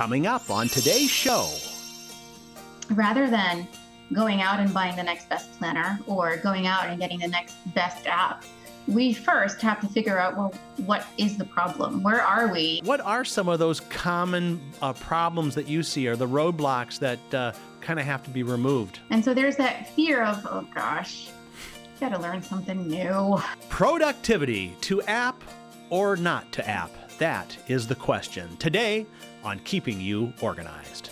Coming up on today's show. Rather than going out and buying the next best planner or going out and getting the next best app, we first have to figure out, well, what is the problem? Where are we? What are some of those common problems that you see, or the roadblocks that kind of have to be removed? And so there's that fear of, oh gosh, gotta learn something new. Productivity, to app or not to app? That is the question today on Keeping You Organized.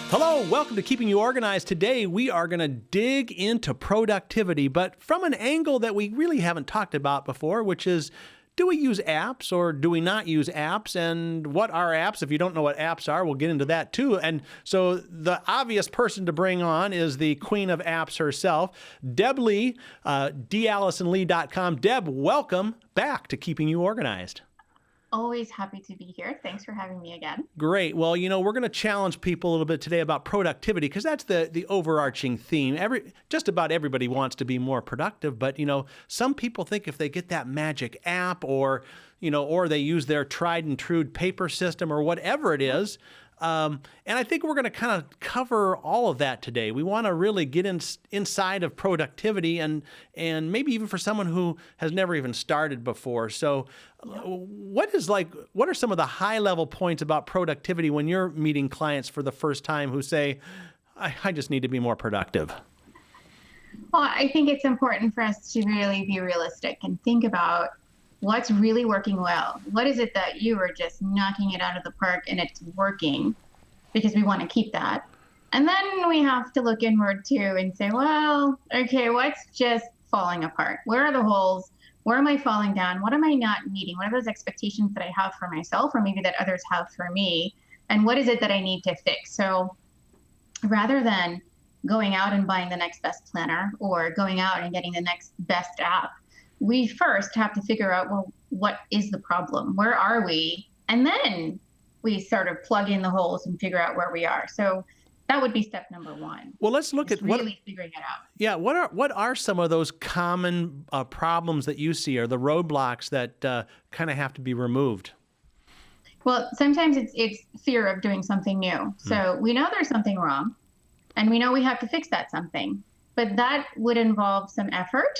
Hello, welcome to Keeping You Organized. Today we are going to dig into productivity, but from an angle that we really haven't talked about before, which is, do we use apps or do we not use apps? And what are apps? If you don't know what apps are, we'll get into that too. And so the obvious person to bring on is the queen of apps herself, Deb Lee, DAllisonLee.com. Deb, welcome back to Keeping You Organized. Always happy to be here. Thanks for having me again. Great. Well, we're going to challenge people a little bit today about productivity because that's the overarching theme. Just about everybody wants to be more productive, but some people think if they get that magic app or they use their tried and true paper system or whatever it is. And I think we're going to kind of cover all of that today. We want to really get inside of productivity and maybe even for someone who has never even started before. So what are some of the high level points about productivity when you're meeting clients for the first time who say, I just need to be more productive? Well, I think it's important for us to really be realistic and think about what's really working well. What is it that you are just knocking it out of the park and it's working, because we want to keep that. And then we have to look inward too and say, well, okay, what's just falling apart? Where are the holes? Where am I falling down? What am I not meeting? What are those expectations that I have for myself or maybe that others have for me? And what is it that I need to fix? So rather than going out and buying the next best planner or going out and getting the next best app, we first have to figure out, well, what is the problem? Where are we? And then we sort of plug in the holes and figure out where we are. So that would be step number one. Well, let's look at really figuring it out. Yeah, what are some of those common problems that you see, or the roadblocks that kind of have to be removed? Well, sometimes it's fear of doing something new. So we know there's something wrong, and we know we have to fix that something. But that would involve some effort.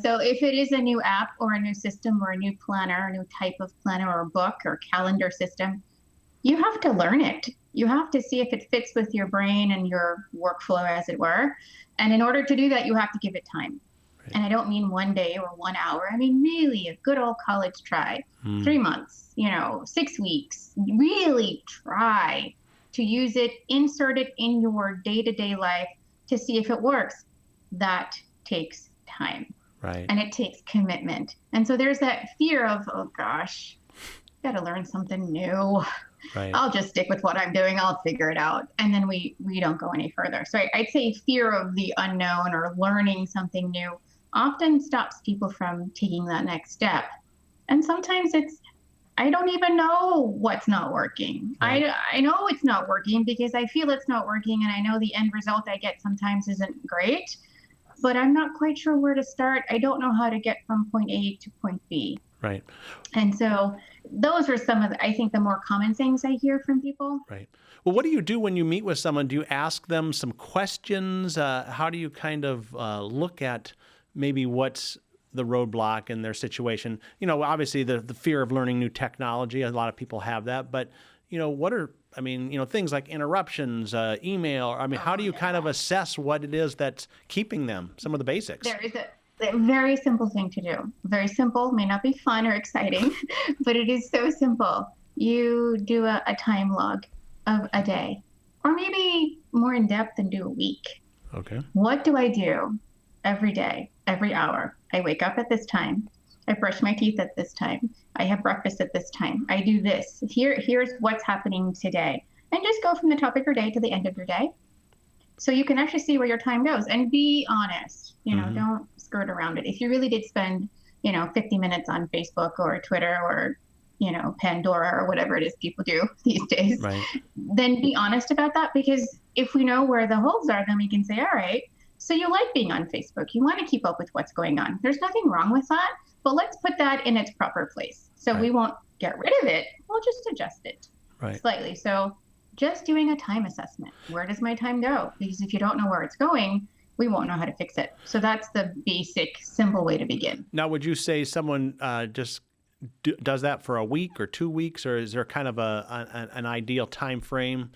So if it is a new app or a new system or a new planner, a new type of planner or book or calendar system, you have to learn it. You have to see if it fits with your brain and your workflow, as it were. And in order to do that, you have to give it time. Right. And I don't mean 1 day or 1 hour. I mean, really a good old college try, 3 months, 6 weeks. Really try to use it, insert it in your day-to-day life, to see if it works. That takes time. Right. And it takes commitment. And so there's that fear of, oh gosh, gotta learn something new. Right. I'll just stick with what I'm doing. I'll figure it out. And then we don't go any further. So I'd say fear of the unknown or learning something new often stops people from taking that next step. And sometimes it's, I don't even know what's not working. Right. I know it's not working because I feel it's not working, and I know the end result I get sometimes isn't great, but I'm not quite sure where to start. I don't know how to get from point A to point B. Right. And so those are some of I think the more common things I hear from people. Right. Well, what do you do when you meet with someone? Do you ask them some questions? How do you kind of look at maybe what's the roadblock in their situation? Obviously the fear of learning new technology, a lot of people have that, but what are, things like interruptions, email, how do you kind of assess what it is that's keeping them, some of the basics? There is a very simple thing to do. Very simple, may not be fun or exciting, but it is so simple. You do a time log of a day, or maybe more in depth and do a week. Okay. What do I do every day, every hour? I wake up at this time. I brush my teeth at this time. I have breakfast at this time. I do this. Here's what's happening today. And just go from the top of your day to the end of your day. So you can actually see where your time goes and be honest. Don't skirt around it. If you really did spend, 50 minutes on Facebook or Twitter or, Pandora or whatever it is people do these days, right, then be honest about that, because if we know where the holes are, then we can say, all right, So you like being on Facebook. You want to keep up with what's going on. There's nothing wrong with that, but let's put that in its proper place. So Right. we won't get rid of it. We'll just adjust it Right. slightly. So just doing a time assessment. Where does my time go? Because if you don't know where it's going, we won't know how to fix it. So that's the basic, simple way to begin. Now, would you say someone just does that for a week or 2 weeks, or is there kind of an ideal time frame?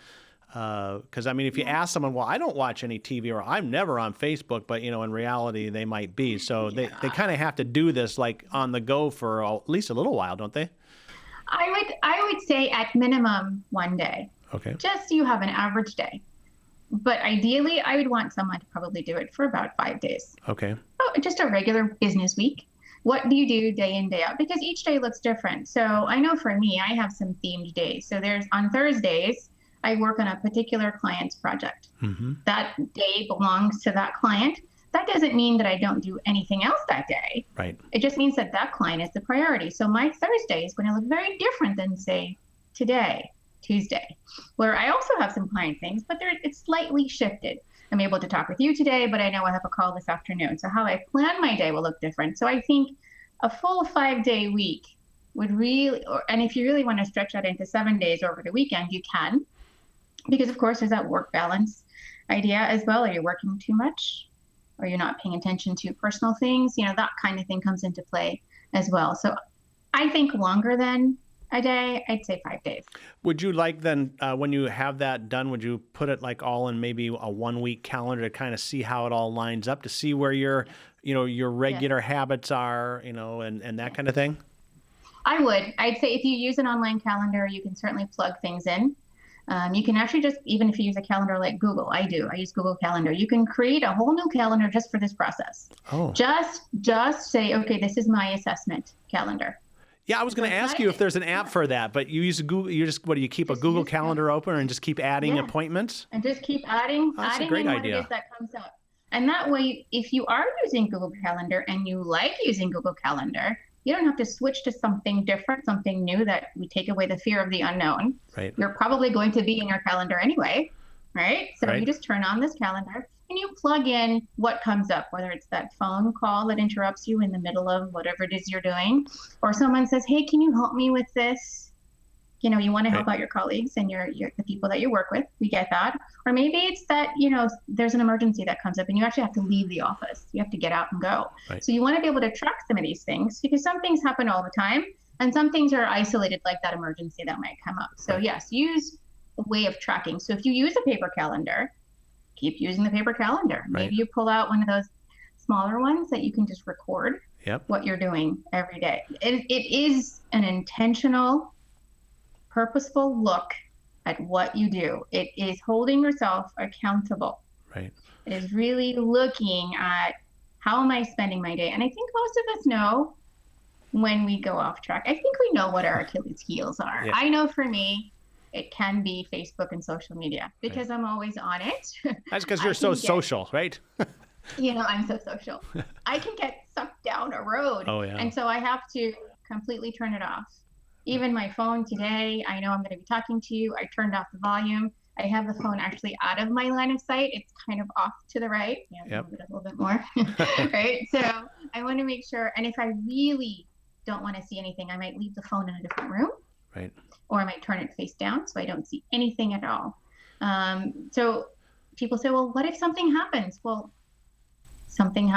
Because I mean, if you ask someone, well, I don't watch any TV or I'm never on Facebook, but in reality they might be. So they kind of have to do this like on the go for at least a little while, don't they? I would say at minimum 1 day. Okay. Just so you have an average day. But ideally, I would want someone to probably do it for about 5 days. Okay. Oh, just a regular business week. What do you do day in, day out? Because each day looks different. So I know for me, I have some themed days. So there's on Thursdays, I work on a particular client's project. Mm-hmm. That day belongs to that client. That doesn't mean that I don't do anything else that day. Right. It just means that that client is the priority. So my Thursday is going to look very different than, say, today, Tuesday, where I also have some client things, but it's slightly shifted. I'm able to talk with you today, but I know I have a call this afternoon. So how I plan my day will look different. So I think a full 5-day week would really, and if you really want to stretch that into 7 days over the weekend, you can, because of course there's that work balance idea as well. Are you working too much? Or you're not paying attention to personal things? That kind of thing comes into play as well. So I think longer than a day, I'd say 5 days. Would you like then, when you have that done, would you put it like all in maybe a 1 week calendar to kind of see how it all lines up, to see where your regular habits are, and that kind of thing? I would. I'd say if you use an online calendar, you can certainly plug things in. You can actually just, even if you use a calendar like Google, I use Google Calendar. You can create a whole new calendar just for this process. Oh. Just say, okay, this is my assessment calendar. Yeah, I was going to ask you if there's an app for that, but you use Google. You just, what do you keep a Google Calendar open and just keep adding appointments? And just keep adding That's a in great what idea. it is that comes up. And that way, if you are using Google Calendar and you like using Google Calendar, you don't have to switch to something different, something new that we take away the fear of the unknown. Right. You're probably going to be in your calendar anyway, right? So you just turn on this calendar and you plug in what comes up, whether it's that phone call that interrupts you in the middle of whatever it is you're doing, or someone says, hey, can you help me with this? You want to help out your colleagues and the people that you work with. We get that. Or maybe it's that, there's an emergency that comes up and you actually have to leave the office. You have to get out and go. Right. So you want to be able to track some of these things, because some things happen all the time and some things are isolated, like that emergency that might come up. So yes, use a way of tracking. So if you use a paper calendar, keep using the paper calendar. Right. Maybe you pull out one of those smaller ones that you can just record what you're doing every day. It is an intentional, purposeful look at what you do. It is holding yourself accountable. Right. It is really looking at, how am I spending my day? And I think most of us know when we go off track. I think we know what our Achilles heels are. Yeah. I know for me, it can be Facebook and social media, because I'm always on it. That's because you're so social, right? I'm so social. I can get sucked down a road. Oh, yeah. And so I have to completely turn it off. Even my phone today, I know I'm going to be talking to you. I turned off the volume. I have the phone actually out of my line of sight. It's kind of off to the right. A little bit more. Right. So I want to make sure. And if I really don't want to see anything, I might leave the phone in a different room. Right. Or I might turn it face down so I don't see anything at all. So people say, well, what if something happens? Well, something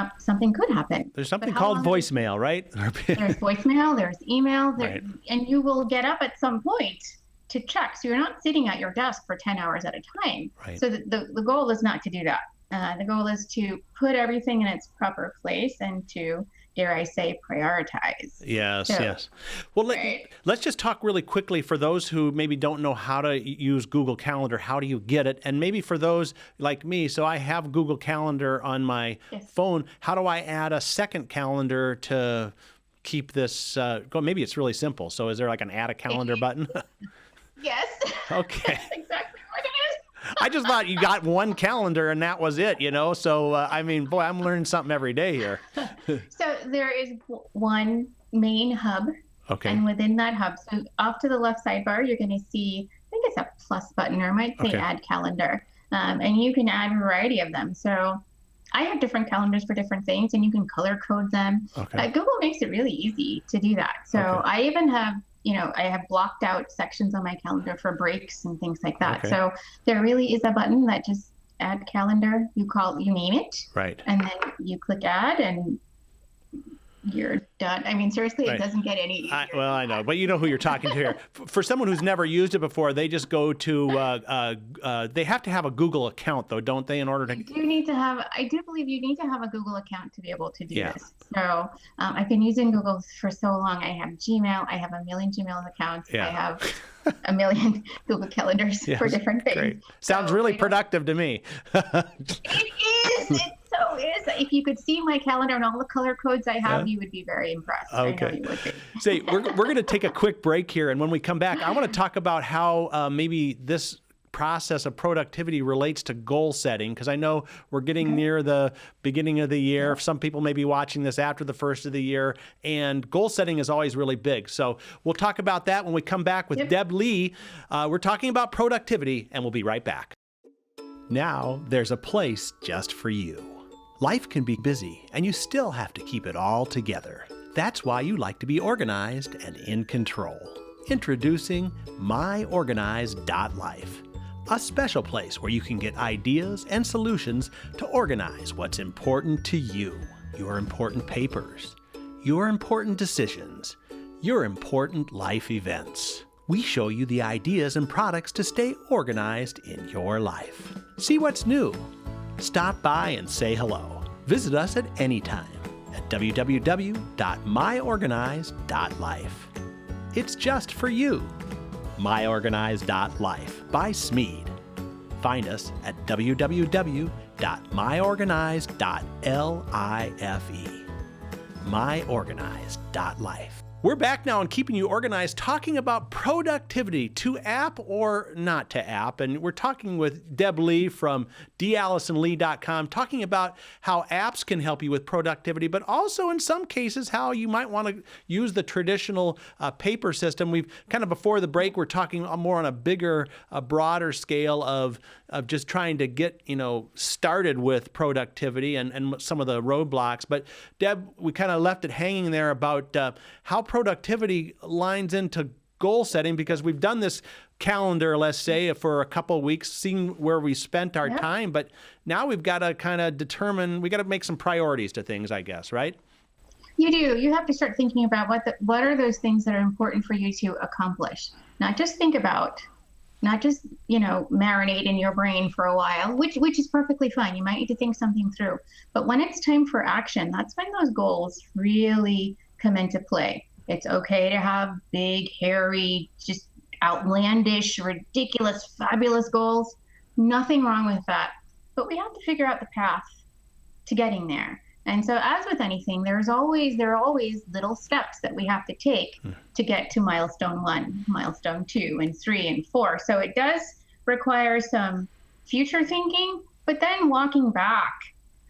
could happen. There's something called voicemail, right? There's voicemail, there's email, Right. And you will get up at some point to check. So you're not sitting at your desk for 10 hours at a time. Right. So the goal is not to do that. The goal is to put everything in its proper place and to, dare I say, prioritize. Yes. Well, let's just talk really quickly for those who maybe don't know how to use Google Calendar. How do you get it? And maybe for those like me, so I have Google Calendar on my phone. How do I add a second calendar to keep this going? Maybe it's really simple. So is there like an add a calendar button? Yes. Okay. That's exactly what it is. I just thought you got one calendar and that was it, So, boy, I'm learning something every day here. So there is one main hub. Okay. And within that hub, so off to the left sidebar, you're going to see, I think it's a plus button, or it might say add calendar. And you can add a variety of them. So I have different calendars for different things, and you can color code them. Okay. Google makes it really easy to do that. So Okay. I even have, I have blocked out sections on my calendar for breaks and things like that. Okay. So there really is a button that just add calendar. You name it, Right. and then you click add, and you're done. I mean, seriously, Right. it doesn't get any easier. Well, I know, but you know who you're talking to here. For someone who's never used it before, they just go to, they have to have a Google account, though, don't they, in order to... I do believe you need to have a Google account to be able to do Yeah. this. So I've been using Google for so long. I have Gmail. I have a million Gmail accounts. Yeah. I have a million Google calendars Yes, for different things. great. Sounds So really productive to me. It is. It so is. If you could see my calendar and all the color codes I have, you would be very impressed. Okay. I know you would be. Say, we're going to take a quick break here, and when we come back, I want to talk about how maybe this process of productivity relates to goal setting, because I know we're getting near the beginning of the year. Some people may be watching this after the first of the year, and goal setting is always really big. So we'll talk about that when we come back with Deb Lee. We're talking about productivity, and we'll be right back. Now there's a place just for you. Life can be busy, and you still have to keep it all together. That's why you like to be organized and in control. Introducing MyOrganized.life, a special place where you can get ideas and solutions to organize what's important to you, your important papers, your important decisions, your important life events. We show you the ideas and products to stay organized in your life. See what's new. Stop by and say hello. Visit us at any time at www.myorganized.life. It's just for you. MyOrganized.life by Smead. Find us at www.myorganized.life. MyOrganized.life. We're back now on Keeping You Organized, talking about productivity, to app or not to app. And we're talking with Deb Lee from dallisonlee.com, talking about how apps can help you with productivity, but also in some cases how you might want to use the traditional paper system. We've kind of, before the break, we're talking more on a bigger, broader scale of just trying to get, started with productivity and some of the roadblocks. But Deb, we kind of left it hanging there about how productivity lines into goal setting, because we've done this calendar, let's say, for a couple of weeks, seeing where we spent our time. But now we've got to kind of determine, we got to make some priorities to things, I guess, right? You do. You have to start thinking about what are those things that are important for you to accomplish. Not just think about, not just, marinate in your brain for a while, which is perfectly fine. You might need to think something through. But when it's time for action, that's when those goals really come into play. It's okay to have big, hairy, just outlandish, ridiculous, fabulous goals. Nothing wrong with that. But we have to figure out the path to getting there. And so, as with anything, there are always little steps that we have to take to get to milestone 1, milestone 2, and 3, and 4. So it does require some future thinking, but then walking back.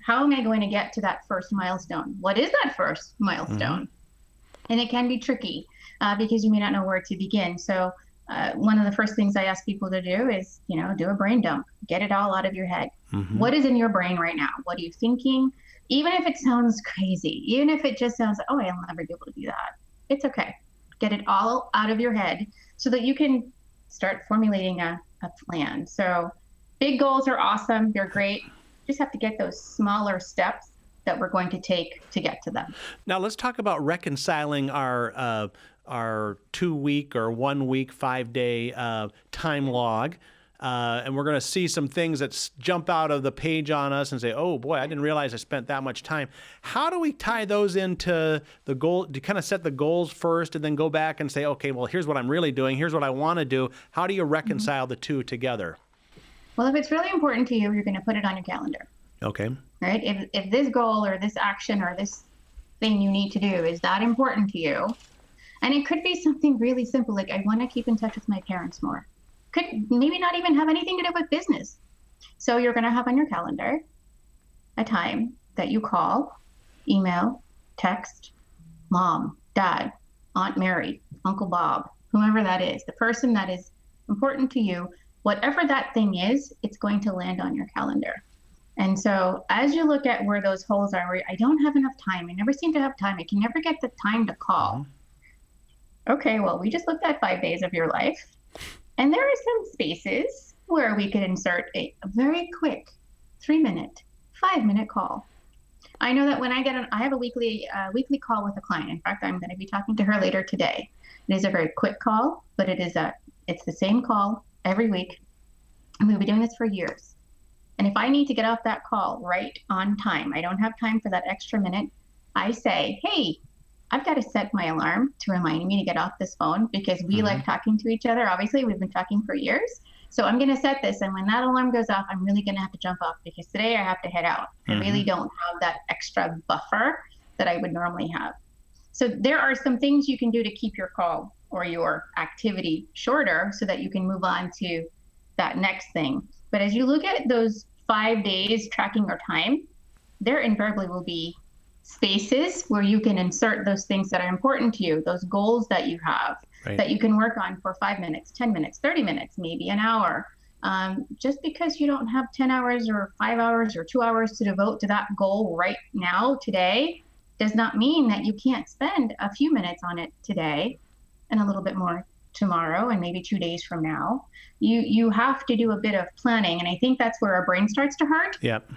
How am I going to get to that first milestone? What is that first milestone? And it can be tricky because you may not know where to begin. So one of the first things I ask people to do is, do a brain dump. Get it all out of your head. What is in your brain right now? What are you thinking? Even if it sounds crazy, even if it just sounds, oh, I'll never be able to do that. It's okay. Get it all out of your head so that you can start formulating a plan. So big goals are awesome. They're great. Just have to get those smaller steps that we're going to take to get to them. Now let's talk about reconciling our 2-week or 1-week, 5-day time log. And we're going to see some things that jump out of the page on us and say, oh boy, I didn't realize I spent that much time. How do we tie those into the goal? Do you kind of set the goals first and then go back and say, okay, well, here's what I'm really doing. Here's what I want to do. How do you reconcile the two together? Well, if it's really important to you, you're going to put it on your calendar. Okay. Right? If this goal or this action or this thing you need to do is that important to you, and it could be something really simple, like I want to keep in touch with my parents more. Could maybe not even have anything to do with business. So you're going to have on your calendar a time that you call, email, text, mom, dad, Aunt Mary, Uncle Bob, whomever that is, the person that is important to you. Whatever that thing is, it's going to land on your calendar. And so as you look at where those holes are, where I don't have enough time, I never seem to have time, I can never get the time to call. Okay, well, we just looked at 5 days of your life, and there are some spaces where we could insert a very quick 3 minute, 5 minute call. I know that when I have a weekly call with a client. In fact, I'm going to be talking to her later today. It is a very quick call, but it's the same call every week. And we've been doing this for years. And if I need to get off that call right on time, I don't have time for that extra minute, I say, hey, I've got to set my alarm to remind me to get off this phone because we like talking to each other. Obviously, we've been talking for years. So I'm going to set this. And when that alarm goes off, I'm really going to have to jump off because today I have to head out. I really don't have that extra buffer that I would normally have. So there are some things you can do to keep your call or your activity shorter so that you can move on to that next thing. But as you look at those 5 days tracking your time, there invariably will be spaces where you can insert those things that are important to you, those goals that you have, that you can work on for 5 minutes, 10 minutes, 30 minutes, maybe an hour. Just because you don't have 10 hours or 5 hours or 2 hours to devote to that goal right now, today, does not mean that you can't spend a few minutes on it today and a little bit more tomorrow and maybe 2 days from now. You have to do a bit of planning. And I think that's where our brain starts to hurt. Yep.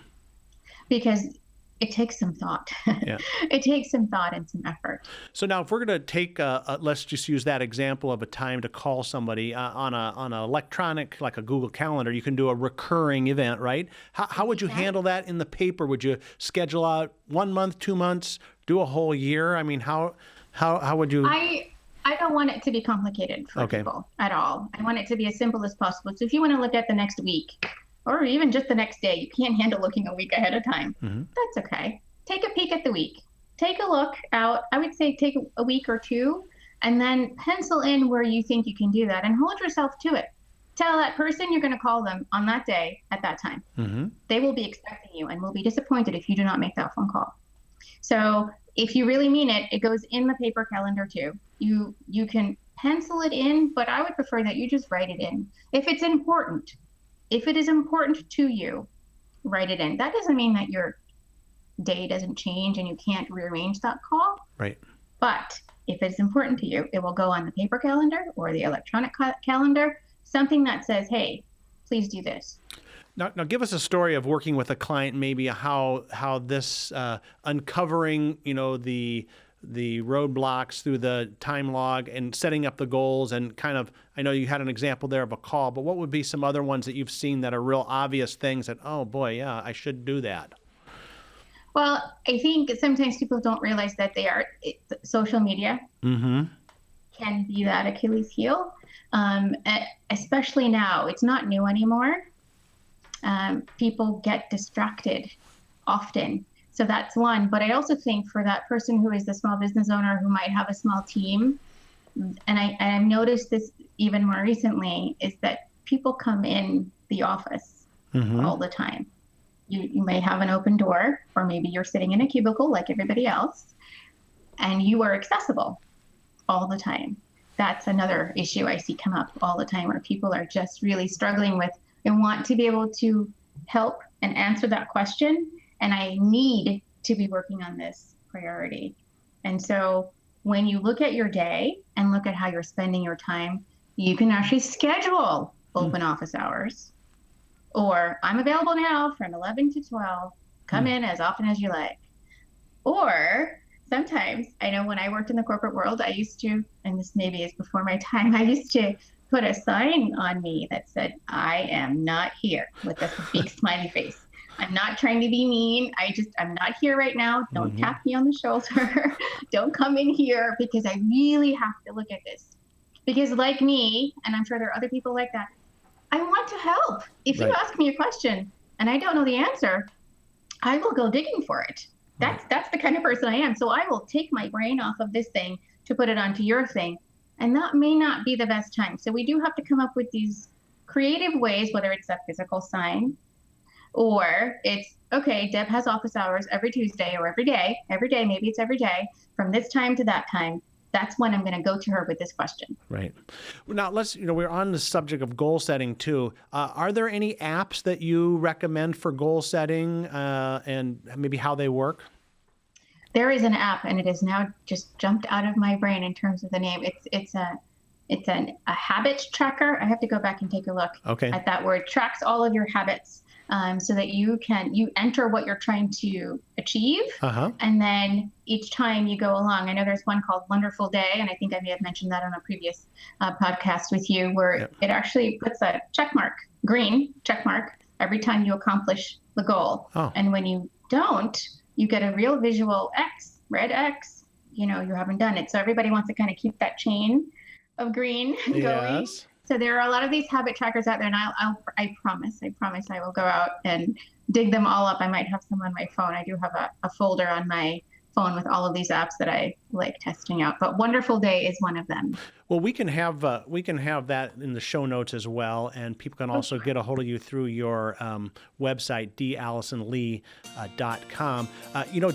Because it takes some thought. Yeah. It takes some thought and some effort. So now if we're going to take, let's just use that example of a time to call somebody on an electronic, like a Google Calendar, you can do a recurring event, right? How would you handle that in the paper? Would you schedule out 1 month, 2 months, do a whole year? I mean, how would you? I don't want it to be complicated for people at all. I want it to be as simple as possible. So if you want to look at the next week, or even just the next day, you can't handle looking a week ahead of time. That's okay. Take a peek at the week. Take a look out. I would say take a week or two, and then pencil in where you think you can do that and hold yourself to it. Tell that person you're going to call them on that day at that time. They will be expecting you and will be disappointed if you do not make that phone call. So if you really mean it, it goes in the paper calendar too. You can pencil it in, but I would prefer that you just write it in. If it's important, if it is important to you, write it in. That doesn't mean that your day doesn't change and you can't rearrange that call. Right. But if it's important to you, it will go on the paper calendar or the electronic calendar, something that says, hey, please do this. Now give us a story of working with a client, maybe how this uncovering, the roadblocks through the time log and setting up the goals and kind of, I know you had an example there of a call, but what would be some other ones that you've seen that are real obvious things that, oh boy, yeah, I should do that? Well, I think sometimes people don't realize that social media can be that Achilles heel, especially now. It's not new anymore. People get distracted often. So that's one. But I also think for that person who is the small business owner who might have a small team, and I've noticed this even more recently, is that people come in the office all the time. You may have an open door, or maybe you're sitting in a cubicle like everybody else, and you are accessible all the time. That's another issue I see come up all the time where people are just really struggling with and want to be able to help and answer that question. And I need to be working on this priority. And so when you look at your day and look at how you're spending your time, you can actually schedule open office hours. Or I'm available now from 11 to 12. Come in as often as you like. Or sometimes, I know when I worked in the corporate world, I used to, and this maybe is before my time, I used to put a sign on me that said, I am not here, with a big smiley face. I'm not trying to be mean. I'm not here right now. Don't tap me on the shoulder. Don't come in here, because I really have to look at this. Because like me, and I'm sure there are other people like that, I want to help. If you ask me a question and I don't know the answer, I will go digging for it. That's the kind of person I am. So I will take my brain off of this thing to put it onto your thing. And that may not be the best time. So we do have to come up with these creative ways, whether it's a physical sign or it's, okay, Deb has office hours every Tuesday or every day, maybe it's every day, from this time to that time. that's when I'm going to go to her with this question. Right. Now, we're on the subject of goal setting too. Are there any apps that you recommend for goal setting and maybe how they work? There is an app, and it has now just jumped out of my brain in terms of the name. It's a habit tracker. I have to go back and take a look at that word. Tracks all of your habits, so that you enter what you're trying to achieve, and then each time you go along. I know there's one called Wonderful Day, and I think I may have mentioned that on a previous podcast with you, where it actually puts a green check mark, every time you accomplish the goal. And when you don't, you get a real visual X, red X, you haven't done it. So everybody wants to kind of keep that chain of green going. So there are a lot of these habit trackers out there, and I promise I will go out and dig them all up. I might have some on my phone. I do have a folder on my phone with all of these apps that I like testing out, but Wonderful Day is one of them. Well, we can have that in the show notes as well, and people can also get a hold of you through your website, dalisonlee.com.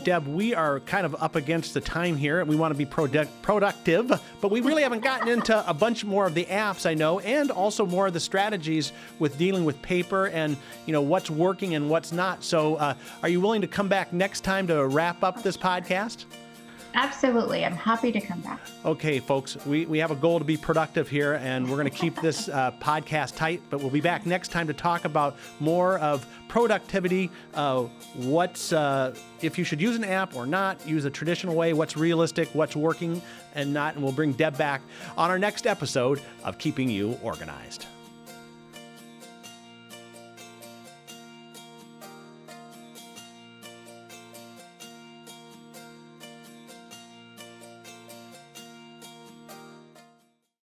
Deb, we are kind of up against the time here, and we want to be productive, but we really haven't gotten into a bunch more of the apps, I know, and also more of the strategies with dealing with paper and what's working and what's not. So, are you willing to come back next time to wrap up this podcast? Absolutely. I'm happy to come back. Okay, folks, we have a goal to be productive here, and we're going to keep this podcast tight, but we'll be back next time to talk about more of productivity, if you should use an app or not, use a traditional way, what's realistic, what's working and not, and we'll bring Deb back on our next episode of Keeping You Organized.